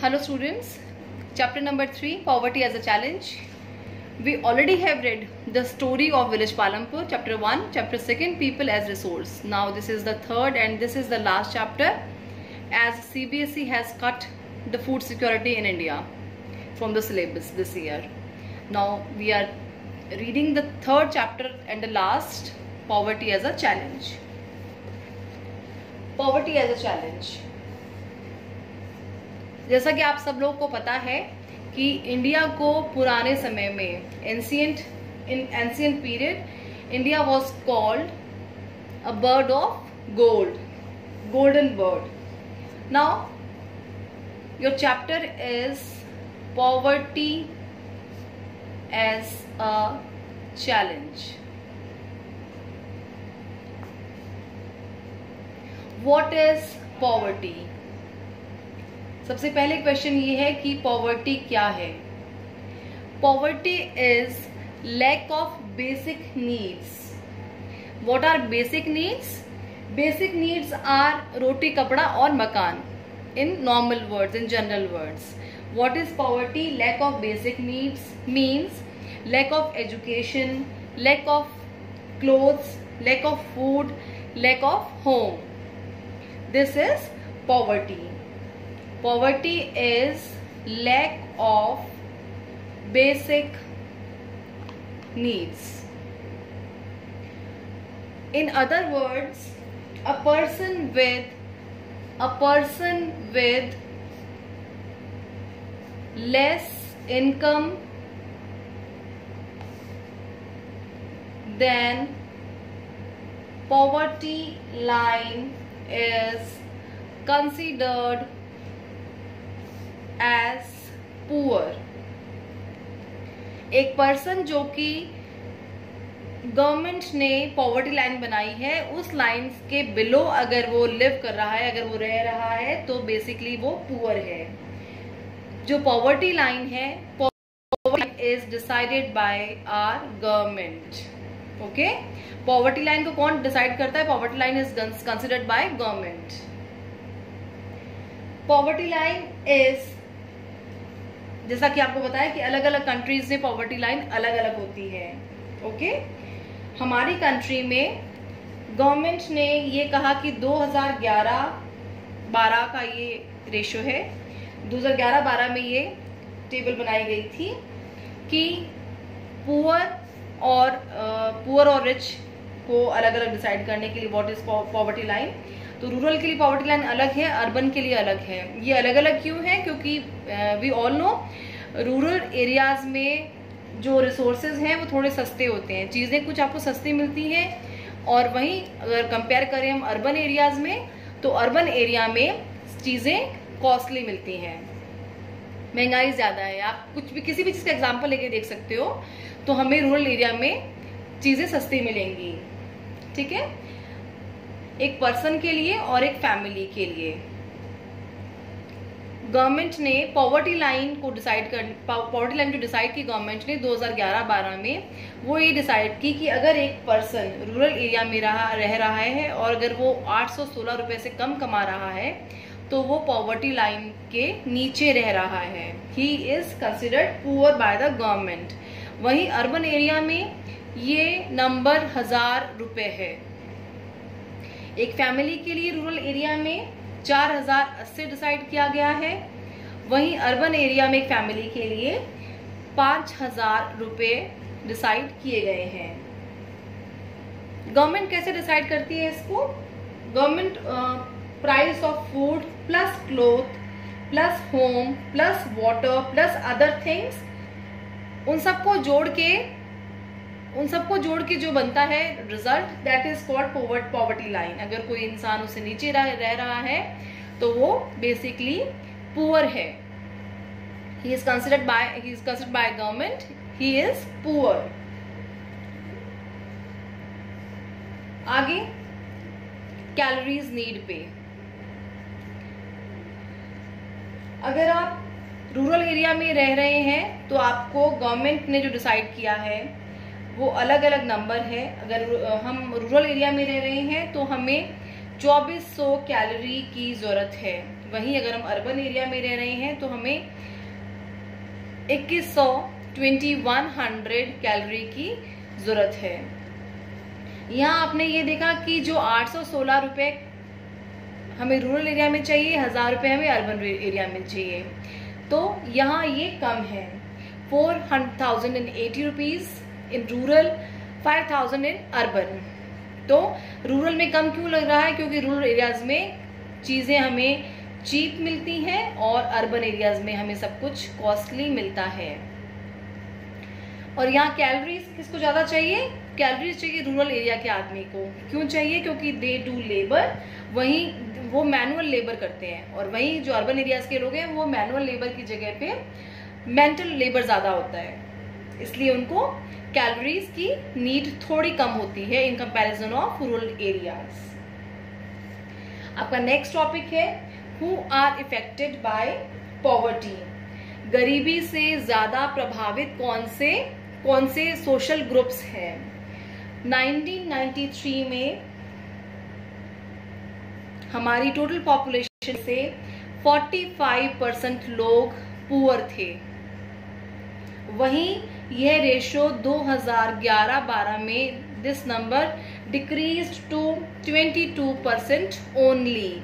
Hello students, chapter number 3, poverty as a challenge. We already have read the story of village Palampur, chapter 1, chapter 2, people as resource. Now this is the third and this is the last chapter, as CBSE has cut the food security in India from the syllabus this year. Now we are reading the third chapter and the last, poverty as a challenge. Poverty as a challenge. जैसा कि आप सब लोग को पता है कि India को पुराने समय में in ancient period India was called a bird of golden bird. Now your chapter is poverty as a challenge. What is poverty? सबसे पहले क्वेश्चन ये है कि पॉवर्टी क्या है. Poverty is lack of basic needs. What are basic needs? Basic needs are रोटी, कपड़ा और मकान in normal words, in general words. What is poverty? Lack of basic needs means lack of education, lack of clothes, lack of food, lack of home. This is poverty. Poverty is lack of basic needs. In other words, a person with less income than poverty line is considered as poor. एक person जो कि government ने poverty line बनाई है, उस line के below अगर वो लिव कर रहा है, अगर वो रह रहा है, तो बेसिकली वो पुअर है. जो पॉवर्टी लाइन है, poverty is decided by our government. Okay, poverty line को कौन डिसाइड करता है? Poverty line is considered by government. Poverty line is, जैसा कि आपको बताया कि अलग अलग कंट्रीज में पॉवर्टी लाइन अलग अलग होती है. ओके, हमारी कंट्री में गवर्नमेंट ने ये कहा कि 2011-12 का ये रेशो है. 2011-12 में ये टेबल बनाई गई थी कि पुअर और रिच को अलग अलग डिसाइड करने के लिए व्हाट इज पॉवर्टी लाइन. तो रूरल के लिए पॉवर्टी लाइन अलग है, अर्बन के लिए अलग है. ये अलग अलग क्यों है? क्योंकि we all know rural areas में जो रिसोर्सेज हैं वो थोड़े सस्ते होते हैं, चीज़ें कुछ आपको सस्ती मिलती हैं. और वहीं अगर कंपेयर करें हम अर्बन एरियाज में, तो अर्बन एरिया में चीज़ें कॉस्टली मिलती हैं, महंगाई ज़्यादा है. आप कुछ भी किसी भी चीज़ का एग्जाम्पल लेके देख सकते हो, तो हमें रूरल एरिया में चीज़ें सस्ती मिलेंगी. ठीक है, एक पर्सन के लिए और एक फैमिली के लिए. गवर्नमेंट ने पॉवर्टी लाइन जो डिसाइड की गवर्नमेंट ने 2011-12 में, वो ये डिसाइड की कि अगर एक पर्सन रूरल एरिया में रह रहा है और अगर वो 816 रुपए से कम कमा रहा है, तो वो पॉवर्टी लाइन के नीचे रह रहा है. He is considered poor by the government. वहीं अर्बन एरिया में ये नंबर 1000 रुपए है. एक फैमिली के लिए रूरल एरिया में 4080 डिसाइड किया गया है. वहीं अर्बन एरिया में एक फैमिली के लिए 5000 रुपए डिसाइड किए गए हैं. गवर्नमेंट कैसे डिसाइड करती है इसको? Government price of food plus cloth plus home plus water plus other things, उन सबको जोड़ के जो बनता है result, that is called poverty line. अगर कोई इंसान उससे नीचे रह रहा है तो वो बेसिकली पुअर है. He is considered by government, he is poor. आगे कैलोरीज नीड पे. अगर आप रूरल एरिया में रह रहे हैं तो आपको गवर्नमेंट ने जो डिसाइड किया है वो अलग अलग नंबर है. अगर हम रूरल एरिया में रह रहे हैं तो हमें 2400 कैलोरी की जरूरत है. वहीं अगर हम अर्बन एरिया में रह रहे हैं तो हमें 2100 कैलोरी की जरूरत है। यहाँ आपने ये देखा कि जो 816 रुपए हमें रूरल एरिया में चाहिए, 1000 रुपए हमें अर्बन एरिया में चाहिए, तो यहाँ ये कम है। 4080 rupees in rural, 5000 in urban. तो रूरल में कम क्यों लग रहा है? क्योंकि रूरल एरियाज में चीजें हमें चीप मिलती हैं और अर्बन एरियाज में हमें सब कुछ कॉस्टली मिलता है। और यहाँ कैलोरीज किसको ज्यादा चाहिए? कैलोरीज चाहिए रूरल एरिया के आदमी को। क्यों चाहिए? क्योंकि दे डू लेबर, वहीं वो मैनुअल लेबर करते हैं, और वहीं जो अर्बन एरियाज के लोग हैं वो मैनुअल लेबर की जगह पे मेंटल लेबर ज्यादा होता है, इसलिए उनको कैलोरीज की नीड थोड़ी कम होती है in comparison of rural areas. आपका नेक्स्ट टॉपिक है who are affected by poverty. गरीबी से ज्यादा प्रभावित कौन से सोशल ग्रुप्स हैं? 1993 में हमारी टोटल पॉपुलेशन से 45% लोग पुअर थे। वहीं यह रेशो 2011-12 में this number decreased to 22% only.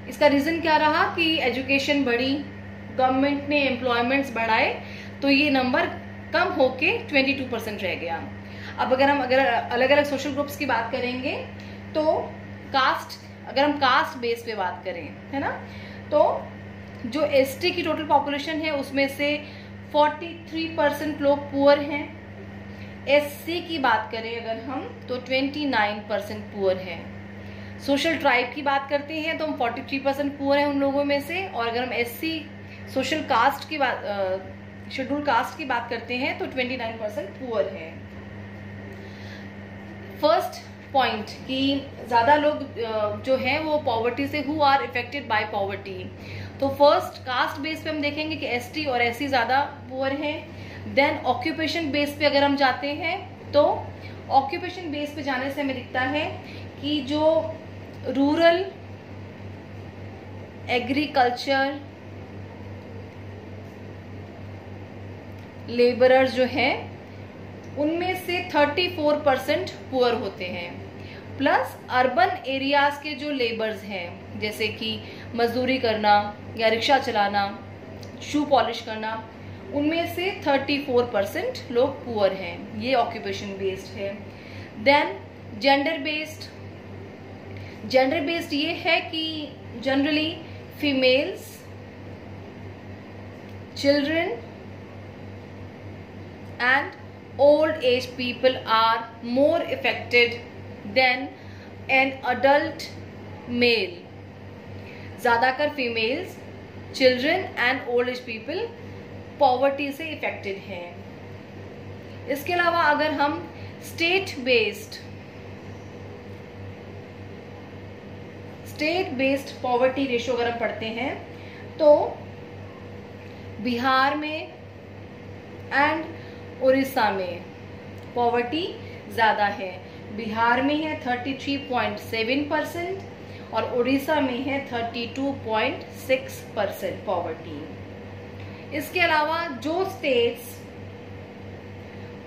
इसका रीजन क्या रहा कि एजुकेशन बढ़ी, गवर्नमेंट ने एम्प्लॉयमेंट्स बढ़ाए, तो ये नंबर कम होके 22% रह गया। अब अगर अलग अलग सोशल ग्रुप्स की बात करेंगे तो अगर हम कास्ट बेस पे बात करें, है ना, तो जो एसटी की टोटल पॉपुलेशन है उसमें से 43% लोग पुअर हैं। एससी की बात करें अगर हम तो 29% पुअर हैं। सोशल ट्राइब की बात करते हैं तो हम 43% पुअर हैं उन लोगों में से, और अगर हम एससी सोशल कास्ट की बात शेड्यूल कास्ट की बात करते हैं तो 29% पुअर है। फर्स्ट पॉइंट कि ज्यादा लोग जो हैं वो पॉवर्टी से, who are affected by poverty, तो फर्स्ट कास्ट बेस पे हम देखेंगे कि एसटी और एससी ज्यादा पुअर हैं। देन ऑक्यूपेशन बेस पे अगर हम जाते हैं तो ऑक्यूपेशन बेस पे जाने से हमें दिखता है कि जो रूरल एग्रीकल्चर लेबरर्स जो हैं उनमें से 34% पुअर होते हैं। प्लस अर्बन एरियाज के जो लेबर्स हैं जैसे कि मजदूरी करना या रिक्शा चलाना, शू पॉलिश करना, उनमें से 34% लोग पुअर हैं। ये ऑक्यूपेशन बेस्ड है। देन जेंडर बेस्ड ये है कि generally females, children and old age people are more affected than an adult male. ज्यादातर females, children and old age people poverty से इफेक्टेड हैं। इसके अलावा अगर हम स्टेट बेस्ड पॉवर्टी रेशियो अगर हम पढ़ते हैं तो बिहार में एंड उड़ीसा में पॉवर्टी ज्यादा है। बिहार में है 33.7% और उड़ीसा में है 32.6% पॉवर्टी। इसके अलावा जो स्टेट्स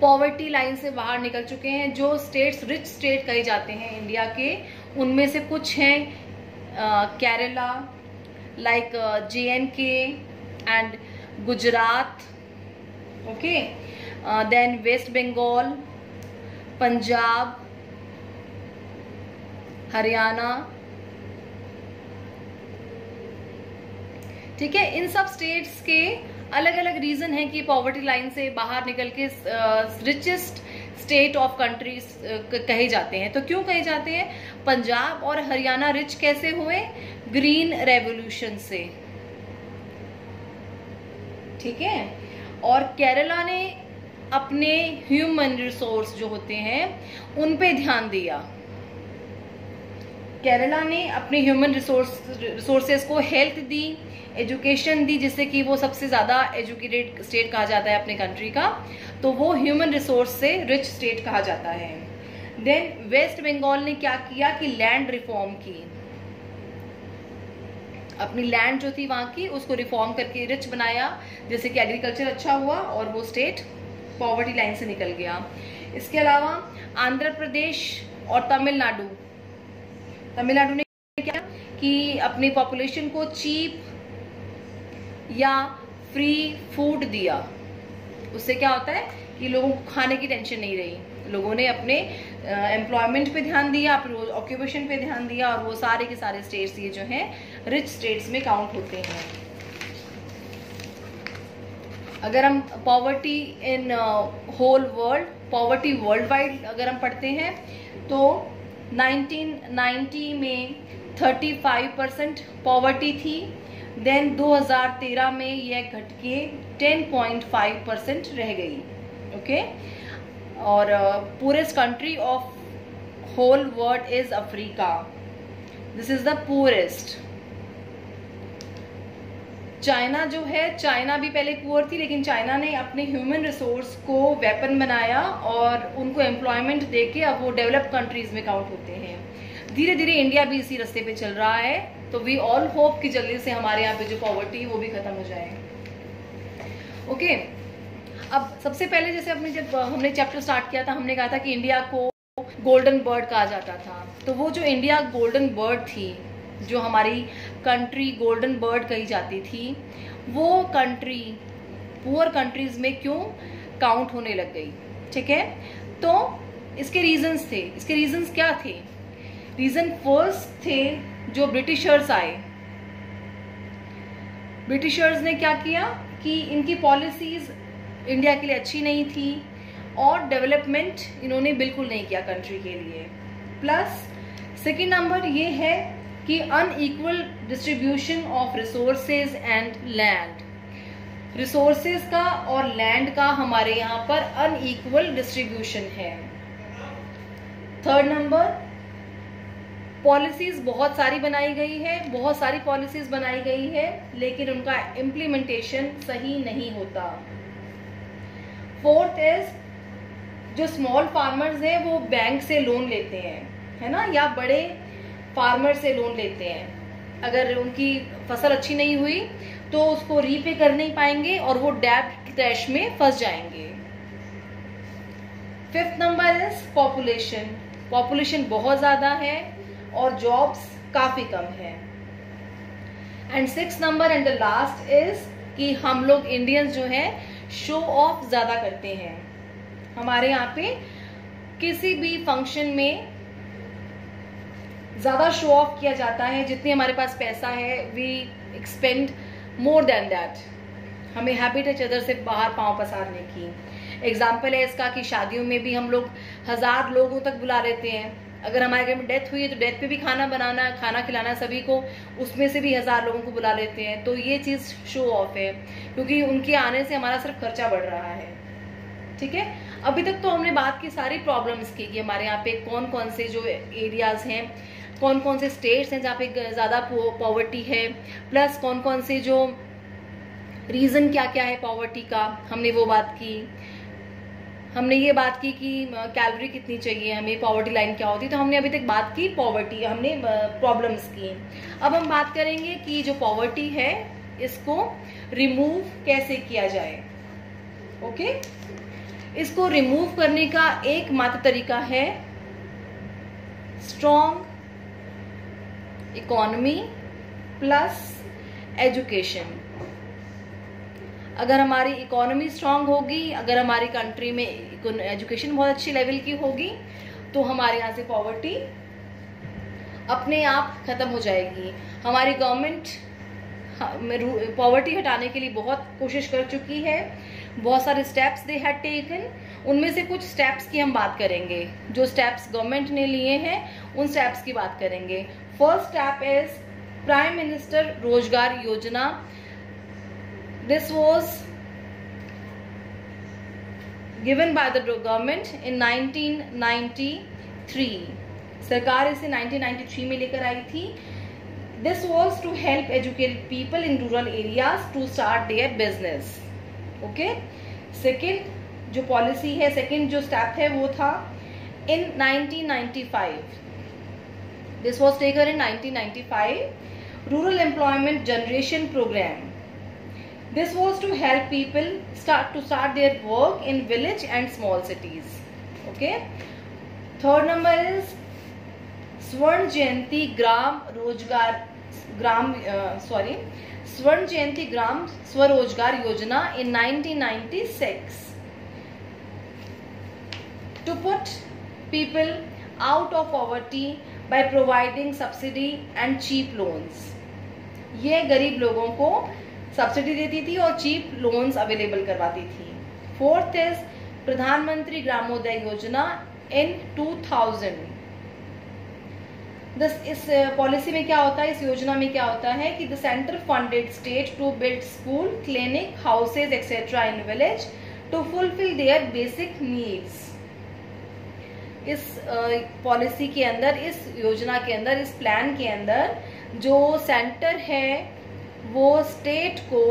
पॉवर्टी लाइन से बाहर निकल चुके हैं, जो स्टेट्स रिच स्टेट कहे जाते हैं इंडिया के, उनमें से कुछ हैं Kerala, like JNK and Gujarat, okay, then West Bengal, Punjab, Haryana, ठीक है। इन सब स्टेट्स के अलग अलग रीजन है कि पॉवर्टी लाइन से बाहर निकल के रिचेस्ट स्टेट ऑफ कंट्रीज कहे जाते हैं। तो क्यों कहे जाते हैं? पंजाब और हरियाणा रिच कैसे हुए? ग्रीन रेवोल्यूशन से, ठीक है। और केरला ने अपने ह्यूमन रिसोर्स जो होते हैं उन पे ध्यान दिया। केरला ने अपने ह्यूमन रिसोर्सेस को हेल्थ दी, एजुकेशन दी, जिससे कि वो सबसे ज्यादा एजुकेटेड स्टेट कहा जाता है अपने कंट्री का, तो वो ह्यूमन रिसोर्स से रिच स्टेट कहा जाता है। देन वेस्ट बंगाल ने क्या किया कि लैंड रिफॉर्म की। अपनी लैंड जो थी वहाँ की उसको रिफॉर्म करके रिच बनाया, जैसे कि एग्रीकल्चर अच्छा हुआ और वो स्टेट पॉवर्टी लाइन से निकल गया। इसके अलावा आंध्र प्रदेश और तमिलनाडु ने क्या कि अपनी पॉपुलेशन को चीप या फ्री फूड दिया। उससे क्या होता है कि लोगों को खाने की टेंशन नहीं रही, लोगों ने अपने एम्प्लॉयमेंट पे ध्यान दिया, अपने ऑक्यूपेशन पे ध्यान दिया, और वो सारे के सारे स्टेट्स ये जो हैं रिच स्टेट्स में काउंट होते हैं। अगर हम poverty in whole world, poverty worldwide अगर हम पढ़ते हैं तो 1990 में 35% पॉवर्टी थी, देन 2013 में यह घट के 10.5% रह गई। ओके, और poorest country of whole world is Africa, this is the poorest. China जो है, चाइना भी पहले पुअर थी, लेकिन चाइना ने अपने ह्यूमन रिसोर्स को वेपन बनाया और उनको एम्प्लॉयमेंट देके अब वो डेवलप्ड कंट्रीज में काउंट होते हैं। धीरे धीरे इंडिया भी इसी रास्ते पे चल रहा है, तो वी ऑल होप कि जल्दी से हमारे यहाँ पे जो पॉवर्टी है वो भी खत्म हो जाए। ओके, अब सबसे पहले जैसे जब हमने चैप्टर स्टार्ट किया था, हमने कहा था कि इंडिया को गोल्डन बर्ड कहा जाता था। तो वो जो इंडिया गोल्डन बर्ड थी, जो हमारी कंट्री गोल्डन बर्ड कही जाती थी, वो कंट्री पुअर कंट्रीज में क्यों काउंट होने लग गई? ठीक है, तो इसके रीजंस थे। इसके रीजंस क्या थे? रीजन फर्स्ट थे जो ब्रिटिशर्स आए। ब्रिटिशर्स ने क्या किया कि इनकी पॉलिसीज इंडिया के लिए अच्छी नहीं थी और डेवलपमेंट इन्होंने बिल्कुल नहीं किया कंट्री के लिए। प्लस सेकेंड नंबर ये है कि unequal distribution of resources and land. Resources का और लैंड का हमारे यहाँ पर अनइक्वल डिस्ट्रीब्यूशन है। थर्ड नंबर, पॉलिसीज बहुत सारी बनाई गई है, बहुत सारी पॉलिसीज बनाई गई है, लेकिन उनका इम्प्लीमेंटेशन सही नहीं होता। फोर्थ इज, जो स्मॉल फार्मर्स हैं वो बैंक से लोन लेते हैं, है ना, या बड़े फार्मर से लोन लेते हैं। अगर उनकी फसल अच्छी नहीं हुई तो उसको रीपे कर नहीं पाएंगे और वो डेब्ट क्रैश में फंस जाएंगे। Fifth number is population. Population बहुत ज्यादा है और जॉब्स काफी कम है। And six number and the last is कि हम लोग इंडियंस जो है शो ऑफ ज्यादा करते हैं। हमारे यहाँ पे किसी भी फंक्शन में ज्यादा शो ऑफ किया जाता है। जितनी हमारे पास पैसा है we expend more than that. हमें हैबिट है चदर से बाहर पांव पसारने की। एग्जाम्पल है इसका कि शादियों में भी हम लोग 1000 लोगों तक बुला लेते हैं। अगर हमारे घर में डेथ हुई है तो डेथ पे भी खाना बनाना, खाना खिलाना सभी को, उसमें से भी 1000 लोगों को बुला लेते हैं। तो ये चीज शो ऑफ है, क्योंकि उनके आने से हमारा सिर्फ खर्चा बढ़ रहा है। ठीक है, अभी तक तो हमने बात की सारी प्रॉब्लम्स की कि हमारे यहाँ पे कौन कौन से जो एरियाज हैं, कौन कौन से स्टेट्स हैं जहाँ पे ज्यादा पॉवर्टी है, प्लस कौन कौन से जो रीजन क्या क्या है पॉवर्टी का, हमने वो बात की। हमने ये बात की कि कैलोरी कितनी चाहिए हमें, पॉवर्टी लाइन क्या होती है। तो हमने अभी तक बात की पॉवर्टी, हमने प्रॉब्लम्स की। अब हम बात करेंगे कि जो पॉवर्टी है इसको रिमूव कैसे किया जाए। ओके, इसको रिमूव करने का एकमात्र तरीका है स्ट्रॉन्ग इकोनॉमी प्लस एजुकेशन। अगर हमारी इकोनॉमी स्ट्रांग होगी, अगर हमारी कंट्री में एजुकेशन बहुत अच्छी लेवल की होगी, तो हमारे यहाँ से पॉवर्टी अपने आप खत्म हो जाएगी। हमारी गवर्नमेंट पॉवर्टी हटाने के लिए बहुत कोशिश कर चुकी है, बहुत सारे स्टेप्स दे हैड टेकन। उनमें से कुछ स्टेप्स की हम बात करेंगे, जो स्टेप्स गवर्नमेंट ने लिए हैं उन स्टेप्स की बात करेंगे। First step is prime minister रोजगार योजना। This was given by the government in 1993. सरकार इसे 1993 में लेकर आई थी। This was to help educate people in rural areas to start their business. Okay? Second जो पॉलिसी है, सेकेंड जो स्टेप है वो था in 1995. This was taken in 1995. Rural employment generation programme. This was to help people start their work in village and small cities. Okay. Third number is स्वर्ण जयंती ग्राम स्वरोजगार योजना in 1996 to put people out of poverty by providing subsidy and cheap loans. ये गरीब लोगों को subsidy देती थी और चीप लोन्स अवेलेबल करवाती थी. फोर्थ इज प्रधानमंत्री ग्रामोदय योजना इन 2000. इस पॉलिसी में क्या होता है, इस योजना में क्या होता है कि the centre funded state to build school, clinic, houses etcetera in village to fulfil their basic needs. इस पॉलिसी के अंदर, इस योजना के अंदर, इस प्लान के अंदर जो सेंटर है वो स्टेट को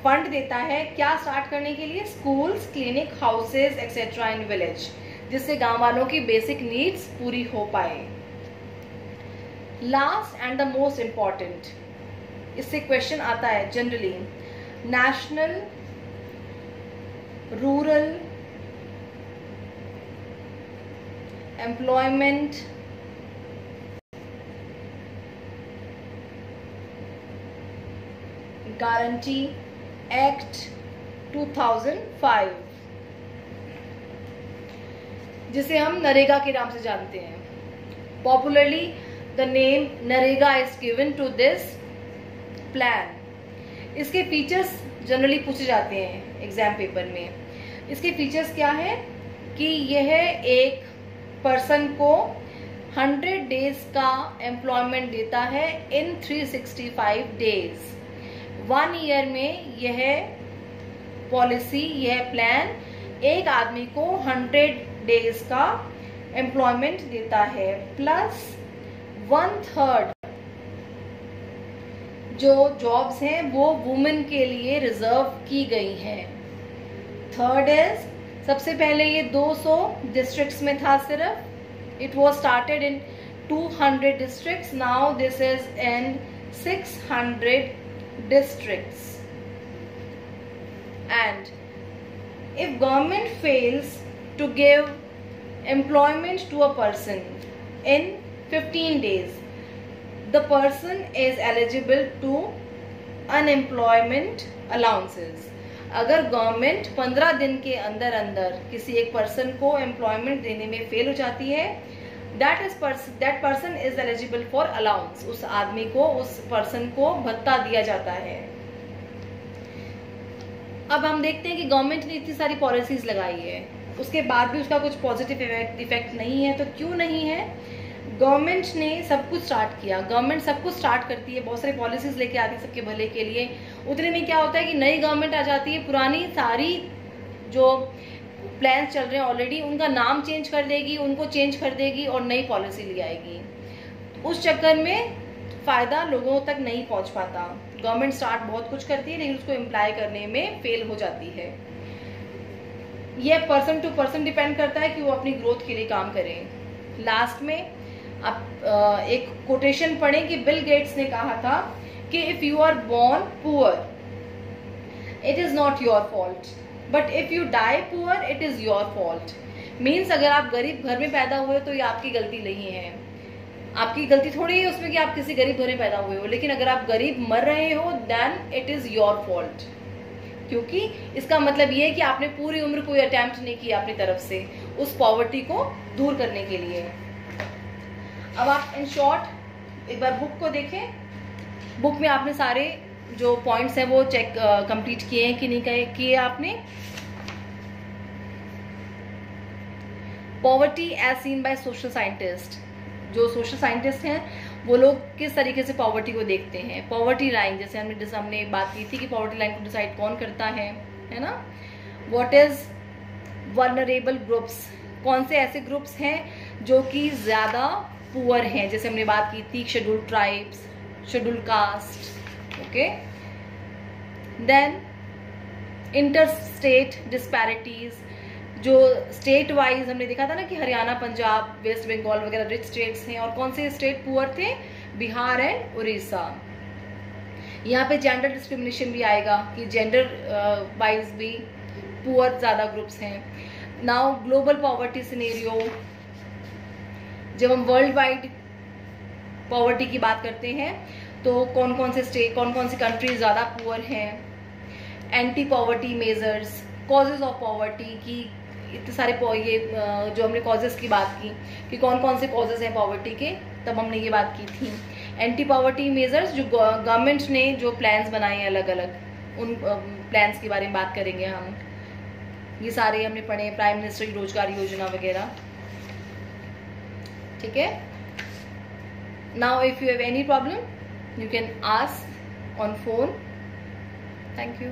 फंड देता है क्या स्टार्ट करने के लिए, schools, clinic, houses etcetera in village, जिससे गांव वालों की बेसिक नीड्स पूरी हो पाए. Last and the most important, इससे क्वेश्चन आता है generally, national rural employment guarantee act 2005, जिसे हम नरेगा के नाम से जानते हैं. Popularly the name NREGA is given to this plan. इसके फीचर्स जनरली पूछे जाते हैं एग्जाम पेपर में. इसके फीचर्स क्या है कि यह एक पर्सन को 100 डेज का एम्प्लॉयमेंट देता है इन 365 डेज. 1 ईयर में यह पॉलिसी, यह प्लान एक आदमी को 100 डेज का एम्प्लॉयमेंट देता है, प्लस 1/3 जो जॉब्स हैं वो वुमेन के लिए रिजर्व की गई हैं. थर्ड इज, सबसे पहले ये 200 डिस्ट्रिक्ट्स में था सिर्फ. It was started in 200 districts. Now this is in 600 districts. And if government fails to give employment to a person in 15 days, the person is eligible to unemployment allowances. अगर government 15 दिन के अंदर अंदर किसी एक पर्सन को employment देने में फेल हो जाती है, that person is eligible for allowance. उस आदमी को, उस पर्सन को भत्ता दिया जाता है. अब हम देखते हैं कि गवर्नमेंट ने इतनी सारी पॉलिसीज लगाई है, उसके बाद भी उसका कुछ पॉजिटिव इफेक्ट नहीं है. तो क्यों नहीं है? गवर्नमेंट ने सब कुछ स्टार्ट किया. गवर्नमेंट सब कुछ स्टार्ट करती है, बहुत सारी पॉलिसीज लेके आती है सबके भले के लिए. उतने में क्या होता है कि नई गवर्नमेंट आ जाती है, पुरानी सारी जो प्लान चल रहे हैं ऑलरेडी उनका नाम चेंज कर देगी, उनको चेंज कर देगी और नई पॉलिसी ले आएगी. उस चक्कर में फायदा लोगों तक नहीं पहुंच पाता. गवर्नमेंट स्टार्ट बहुत कुछ करती है लेकिन उसको इम्प्लाई करने में फेल हो जाती है. यह पर्सन टू पर्सन डिपेंड करता है कि वो अपनी ग्रोथ के लिए काम करें. लास्ट में आप एक कोटेशन पढ़ें कि बिल गेट्स ने कहा था कि if you are born poor it is not your fault, but if you die poor it is your fault. Means अगर आप गरीब घर में पैदा हुए तो ये आपकी गलती नहीं है. आपकी गलती थोड़ी है उसमें कि आप किसी गरीब घर में पैदा हुए हो, लेकिन अगर आप गरीब मर रहे हो then it is your fault, क्योंकि इसका मतलब ये है कि आपने पूरी उम्र कोई अटेम्प्ट नहीं किया अपनी तरफ से उस पॉवर्टी को दूर करने के लिए. अब आप इन शॉर्ट एक बार बुक को देखें. बुक में आपने सारे जो पॉइंट्स हैं वो चेक कंप्लीट किए हैं कि नहीं किए आपने. Poverty as seen by social scientist. जो सोशल साइंटिस्ट हैं वो लोग किस तरीके से पॉवर्टी को देखते हैं. पॉवर्टी लाइन, जैसे हमने बात की थी कि पॉवर्टी लाइन को डिसाइड कौन करता है ना. व्हाट इज वल्नरेबल ग्रुप्स, कौन से ऐसे ग्रुप्स हैं जो कि ज्यादा पुअर हैं, जैसे हमने बात की थी scheduled tribes, scheduled caste. Okay, then inter state disparities, जो स्टेट वाइज हमने देखा था ना कि हरियाणा, पंजाब, वेस्ट बंगाल वगैरह रिच स्टेट्स हैं, और कौन से स्टेट पुअर थे, बिहार एंड उड़ीसा। यहाँ पे जेंडर डिस्क्रिमिनेशन भी आएगा कि जेंडर वाइज भी पुअर ज्यादा ग्रुप्स हैं। नाउ ग्लोबल पॉवर्टी सिनेरियो, जब हम वर्ल्ड वाइड पॉवर्टी की बात करते हैं तो कौन कौन से स्टेट, कौन कौन सी कंट्रीज ज्यादा पुअर हैं। Anti poverty measures, causes of poverty की इतने सारे ये जो हमने कॉजेज की बात की कि कौन कौन से कॉजेज हैं पॉवर्टी के, तब हमने ये बात की थी। एंटी पॉवर्टी मेजर्स, जो गवर्नमेंट ने जो प्लान्स बनाए हैं अलग अलग, उन प्लान्स के बारे में बात करेंगे हम। ये सारे हमने पढ़े, प्राइम मिनिस्टर की रोजगार योजना वगैरह, ठीक है। Now if you have any problem you can ask on phone. Thank you.